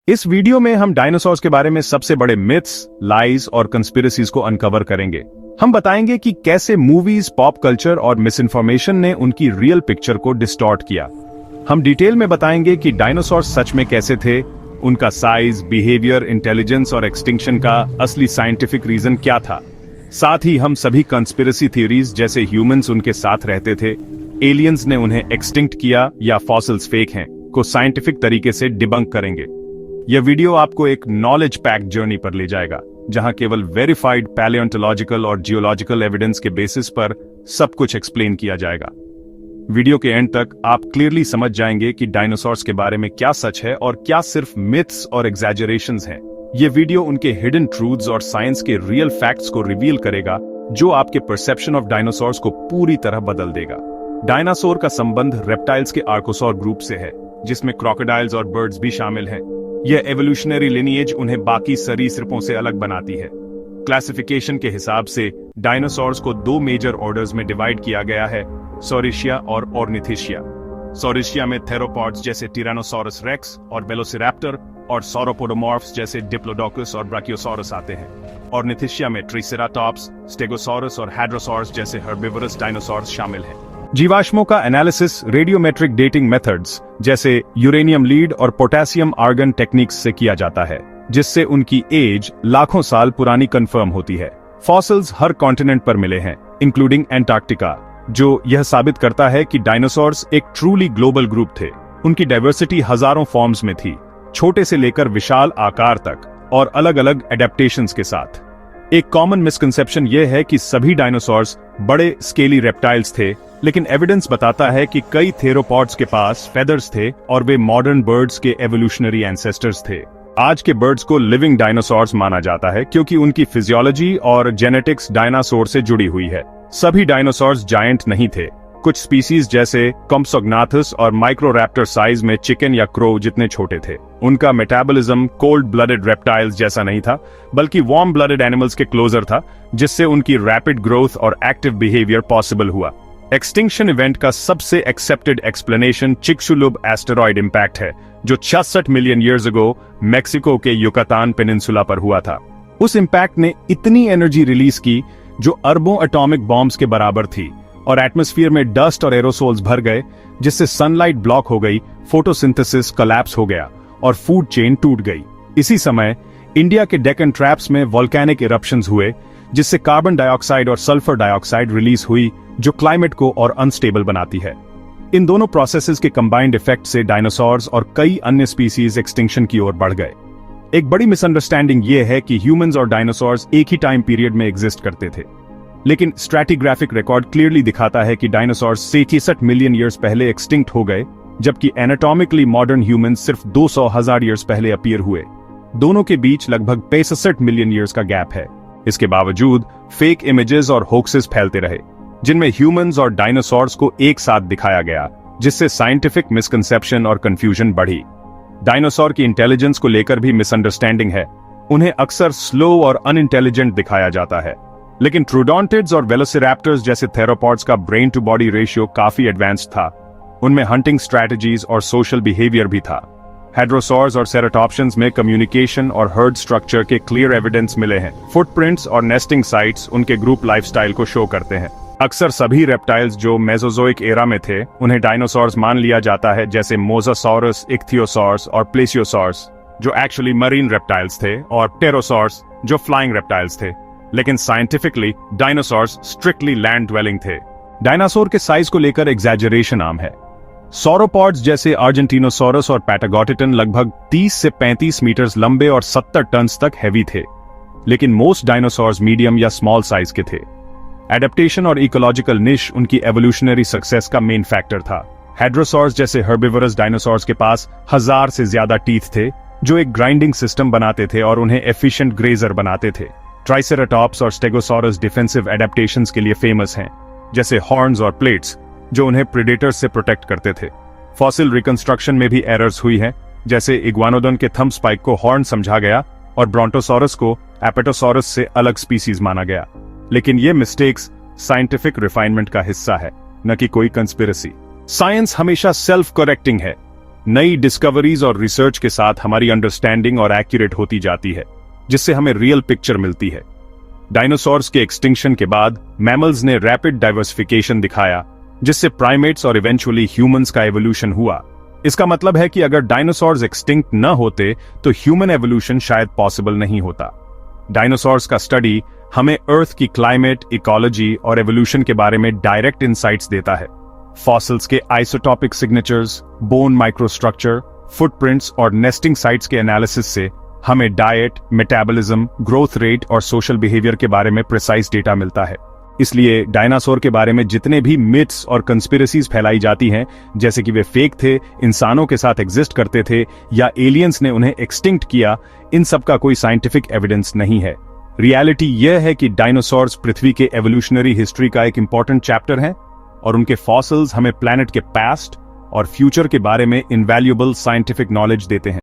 इस वीडियो में हम डायनासोर्स के बारे में सबसे बड़े मिथ्स, लाइज और कंस्पिरेसीज को अनकवर करेंगे। हम बताएंगे कि कैसे मूवीज, पॉप कल्चर और मिस इन्फॉर्मेशन ने उनकी रियल पिक्चर को डिस्टॉर्ट किया। हम डिटेल में बताएंगे कि डायनासोर सच में कैसे थे, उनका साइज, बिहेवियर, इंटेलिजेंस और एक्सटिंक्शन का असली साइंटिफिक रीजन क्या था। साथ ही हम सभी कंस्पिरेसी थ्योरीज जैसे ह्यूमंस उनके साथ रहते थे, एलियंस ने उन्हें एक्सटिंक्ट किया या फॉसिल्स फेक हैं को साइंटिफिक तरीके से डिबंक करेंगे। यह वीडियो आपको एक नॉलेज पैक्ड जर्नी पर ले जाएगा, जहां केवल वेरीफाइड पैलियोंटोलॉजिकल और जियोलॉजिकल एविडेंस के बेसिस पर सब कुछ एक्सप्लेन किया जाएगा। वीडियो के एंड तक आप क्लियरली समझ जाएंगे कि डायनासोर्स के बारे में क्या सच है और क्या सिर्फ मिथ्स और एग्जैजरेशंस हैं। ये वीडियो उनके हिडन ट्रूथ्स और साइंस के रियल फैक्ट्स को रिवील करेगा, जो आपके परसेप्शन ऑफ डायनासोर्स को पूरी तरह बदल देगा। डायनासोर का संबंध रेप्टाइल्स के आर्कोसौर ग्रुप से है, जिसमें क्रोकोडाइल्स और बर्ड्स भी शामिल हैं। यह एवोल्यूशनरी लिनिएज उन्हें बाकी सरीसृपों से अलग बनाती है। क्लासिफिकेशन के हिसाब से डायनासोर्स को दो मेजर ऑर्डर्स में डिवाइड किया गया है, सॉरिशिया और ऑर्निथिशिया। सॉरिशिया में थेरोपॉड्स जैसे टिरानोसॉरस रेक्स और वेलोसिरैप्टर और सौरोपोडोमॉर्फ्स जैसे डिप्लोडोकस और ब्राकियोसॉरस आते हैं। ऑर्निथिशिया में ट्रिसेराटॉप्स, स्टेगोसॉरस और हैड्रोसॉरस जैसे हर्बिवरस डायनासोर्स शामिल हैं। जीवाश्मों का एनालिसिस रेडियोमेट्रिक डेटिंग मेथड्स जैसे यूरेनियम लीड और पोटेशियम आर्गन टेक्निक्स से किया जाता है, जिससे उनकी एज लाखों साल पुरानी कंफर्म होती है। फॉसिल्स हर कॉन्टिनेंट पर मिले हैं, इंक्लूडिंग एंटार्क्टिका, जो यह साबित करता है कि डायनासोर्स एक ट्रूली ग्लोबल ग्रुप थे। उनकी डाइवर्सिटी हजारों फॉर्म्स में थी, छोटे से लेकर विशाल आकार तक और अलग अलग एडेप्टेशंस के साथ। एक कॉमन मिसकंसेप्शन यह है कि सभी डायनासोर्स बड़े स्केली रेप्टाइल्स थे, लेकिन एविडेंस बताता है कि कई थेरोपॉड्स के पास फेदर्स थे और वे मॉडर्न बर्ड्स के एवोल्यूशनरी एंसेस्टर्स थे। आज के बर्ड्स को लिविंग डायनासोर्स माना जाता है क्योंकि उनकी फिजियोलॉजी और जेनेटिक्स डायनासोर से जुड़ी हुई है। सभी डायनासोर्स जायंट नहीं थे। कुछ स्पीसीज जैसे कॉम्सोग्नाथस और माइक्रोरैप्टर साइज में चिकन या क्रो जितने छोटे थे। उनका मेटाबॉलिज्म कोल्ड ब्लडेड रेप्टाइल्स जैसा नहीं था, बल्कि वार्म ब्लडेड एनिमल्स के क्लोजर था, जिससे उनकी रैपिड ग्रोथ और एक्टिव बिहेवियर पॉसिबल हुआ। एक्सटिंक्शन इवेंट का सबसे एक्सेप्टेड एक्सप्लेनेशन चिक्सुलुब एस्टेरॉयड इंपैक्ट है, जो 66 मिलियन ईयर्स अगो मेक्सिको के युकातान पेनिनसुला पर हुआ था। उस इंपैक्ट ने इतनी एनर्जी रिलीज की जो अरबों एटॉमिक बॉम्ब्स के बराबर थी, और एटमॉस्फेयर में डस्ट और एरोसोल्स भर गए, जिससे सनलाइट ब्लॉक हो गई, फोटोसिंथेसिस कोलैप्स हो गया और फूड चेन टूट गई। इसी समय इंडिया के डेक्कन ट्रैप्स में वोल्केनिक इरप्शंस हुए, जिससे कार्बन डाइऑक्साइड और सल्फर डाइऑक्साइड रिलीज हुई, जो क्लाइमेट को और अनस्टेबल बनाती है। इन दोनों प्रोसेसेस के कंबाइंड इफेक्ट से डायनासोर्स और कई अन्य स्पीसीज एक्सटिंक्शन की ओर बढ़ गए। एक बड़ी मिसअंडरस्टैंडिंग यह है कि ह्यूमंस और डायनासोर्स एक ही टाइम पीरियड में एग्जिस्ट करते थे, लेकिन स्ट्रैटिग्राफिक रिकॉर्ड क्लियरली दिखाता है कि डायनासोर्स 66 मिलियन ईयर्स पहले एक्सटिंक्ट हो गए, जबकि एनाटॉमिकली मॉडर्न ह्यूमंस सिर्फ 200,000 ईयर्स पहले अपीयर हुए। दोनों के बीच लगभग 65 मिलियन ईयर्स का गैप है। इसके बावजूद फेक इमेजेस और होक्सेस फैलते रहे, जिनमें ह्यूमंस और डायनासोर्स को एक साथ दिखाया गया, जिससे साइंटिफिक मिसकंसेप्शन और कंफ्यूजन बढ़ी। डायनासोर की इंटेलिजेंस को लेकर भी मिसअंडरस्टैंडिंग है। उन्हें अक्सर स्लो और अनइंटेलिजेंट दिखाया जाता है, लेकिन ट्रूडोंटिड्स और वेलोसिरैप्टर्स जैसे थेरोपॉड्स का ब्रेन टू बॉडी रेशियो काफी एडवांस्ड था। उनमें हंटिंग स्ट्रैटेजीज और सोशल बिहेवियर भी था। हेड्रोसॉर्स और सेराटॉप्शंस में कम्युनिकेशन और हर्ड स्ट्रक्चर के क्लियर एविडेंस मिले हैं। फुटप्रिंट्स और नेस्टिंग साइट्स उनके ग्रुप लाइफस्टाइल को शो करते हैं। अक्सर सभी रेप्टाइल्स जो मेसोजोइक एरा में थे, उन्हें डायनासोर्स मान लिया जाता है, जैसे मोसासॉरस, इक्थियोसॉर्स और प्लेसियोसॉर्स, जो एक्चुअली मरीन रेप्टाइल्स थे, और टेरोसॉर्स, जो फ्लाइंग रेप्टाइल्स थे। लेकिन scientifically dinosaurs strictly land dwelling थे। डायनासोर के साइज को लेकर एग्जैजरेशन आम है। सौरोपॉड्स जैसे अर्जेंटिनोसॉरस और पैटागोटिटन लगभग 30 से 35 मीटर्स लंबे और 70 टन तक हैवी थे, लेकिन मोस्ट डायनासोर्स मीडियम या स्मॉल साइज के थे। एडेप्टेशन और इकोलॉजिकल निश उनकी एवोल्यूशनरी सक्सेस का मेन फैक्टर था। हेड्रोसॉर्स जैसे हर्बिवरस डायनासोर्स के पास 1000 से ज्यादा टीथ थे, जो एक ग्राइंडिंग सिस्टम बनाते थे और उन्हें एफिशिएंट ग्रेजर बनाते थे। ट्राइसेराटॉप्स और स्टेगोसॉरस डिफेंसिव एडेप्टेशंस के लिए फेमस हैं, जैसे हॉर्न्स और प्लेट्स, जो उन्हें प्रेडेटर्स से प्रोटेक्ट करते थे। फॉसिल रिकंस्ट्रक्शन में भी एरर्स हुई हैं, जैसे इग्वानोडन के थंब स्पाइक को हॉर्न समझा गया और ब्रोंटोसॉरस को एपेटोसॉरस से अलग स्पीसीज माना गया। लेकिन ये मिस्टेक्स साइंटिफिक रिफाइनमेंट का हिस्सा है, न कि कोई कंस्पिरेसी। साइंस हमेशा सेल्फ करेक्टिंग है। नई डिस्कवरीज और रिसर्च के साथ हमारी अंडरस्टैंडिंग और एक्यूरेट होती जाती है, जिससे हमें रियल पिक्चर मिलती है। डायनासोर्स के एक्सटिंक्शन के बाद मैमल्स ने रैपिड डाइवर्सिफिकेशन दिखाया, जिससे प्राइमेट्स और इवेंचुअली ह्यूमंस का एवोल्यूशन हुआ। इसका मतलब है कि अगर डायनासोर्स एक्सटिंक्ट न होते तो ह्यूमन एवोल्यूशन शायद पॉसिबल नहीं होता। डायनासोर्स का स्टडी हमें अर्थ की क्लाइमेट, इकोलॉजी और एवोल्यूशन के बारे में डायरेक्ट इंसाइट्स देता है। फॉसिल्स के isotopic signatures, bone microstructure, footprints और नेस्टिंग साइट्स के एनालिसिस से हमें डाइट, मेटाबॉलिज्म, ग्रोथ रेट और सोशल बिहेवियर के बारे में प्रिसाइज डेटा मिलता है। इसलिए डायनासोर के बारे में जितने भी मिथ्स और कंस्पिरेसीज फैलाई जाती हैं, जैसे कि वे फेक थे, इंसानों के साथ एग्जिस्ट करते थे या एलियंस ने उन्हें एक्सटिंक्ट किया, इन सब का कोई साइंटिफिक एविडेंस नहीं है। रियलिटी यह है कि डायनासोर्स पृथ्वी के एवोल्यूशनरी हिस्ट्री का एक इंपॉर्टेंट चैप्टर है और उनके फॉसिल्स हमें प्लैनेट के पास्ट और फ्यूचर के बारे में इनवैल्यूएबल साइंटिफिक नॉलेज देते हैं।